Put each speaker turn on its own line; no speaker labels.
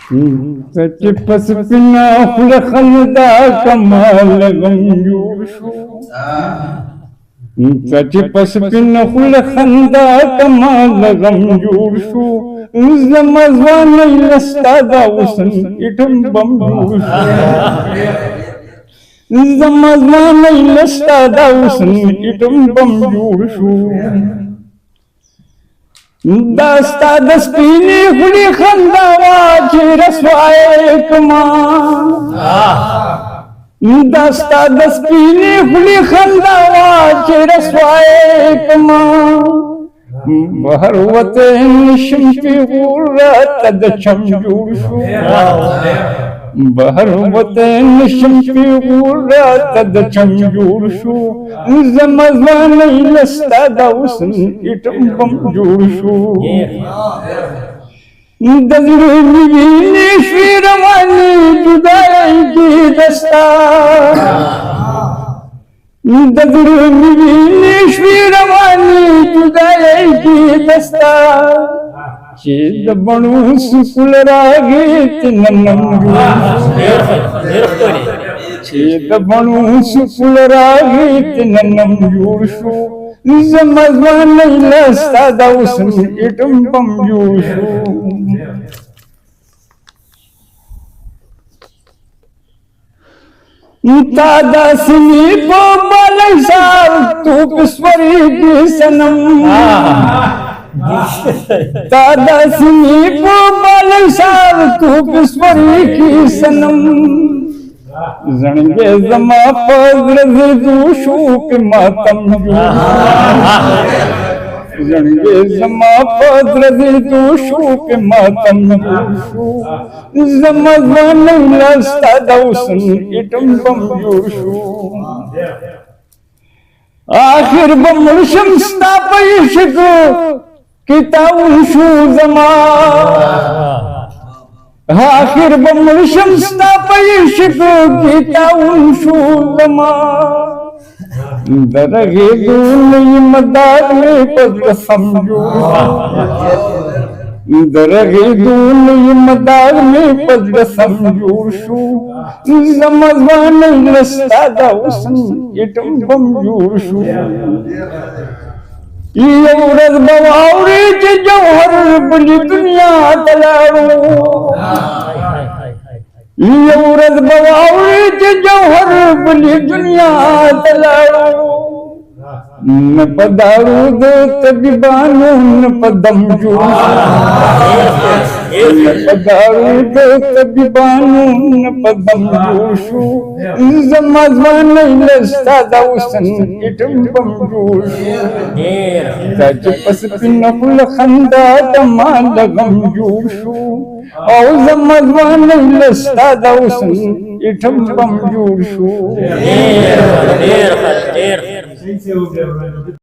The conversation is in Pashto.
چې پس پنا خوله خندا کمال غم جوړ شو چې پس پنا خوله خندا کمال غم جوړ شو زما ځوانۍ له ستا دا حسن اټم بم جوړ شو زما ځوانۍ له ستا دا حسن اټم بم جوړ شو دا ستا د سپینې خولې خندا وه چې رسوایې کما دا ستا د سپینې خولې خندا وه چې رسوایې کما بهر وته نشم پیغور راته د چم جوړ شو بهر وته نشم پیغور راته د چم جوړ شو زما ځوانۍ له ستا دا حسن اټم بم جوړ شو د زړه مې وینې شوې روانې جدایۍ کې د ستا د زړه مې وینې شوې روانې جدایۍ کې د ستا چې د بڼو سکول راغې تننم جوړ شو چې د بڼو سکول راغې تننم جوړ شو زما ځوانۍ له ستا دا حسن اټم بم جوړ شو تا داسې مې په بالۍ سار تو پسورې کې صنم تا داسې مې په بالۍ سار تو پسورې کې صنم زړګی زما په زړه زیدو شو که ماتم جوړ زړګی زما په زړه زیدو شو که ماتم جوړ شو زما ځوانۍ له ستا دا حسن اټم بم جوړ شو آخر به مړ شم ستا په عشق کې تاون شو زما آخر به مړ شم ستا په عشق کې تاون شو زما د رغېدو نه یم داغ مې په زړه سم جوړ شو د رغېدو نه یم داغ مې په زړه سم جوړ شو زما ځوانۍ له ستا دا حسن اټم بم جوړ شو یو ورځ به واورې چې جوهر بلې دنیا ته لاړو یو ورځ به واورې چې جوهر بلې دنیا ته لاړو نه په دارو د طبیبانو نه په دم جوړ شو نه په دارو د طبیبانو نه په دم جوړ شو زما ځوانۍ له ستا دا حسن اټم بم جوړ شو دا چې په سپینه خوله خندا د ما له غم جوړ شو او زما ځوانۍ له ستا دا حسن اټم بم جوړ شو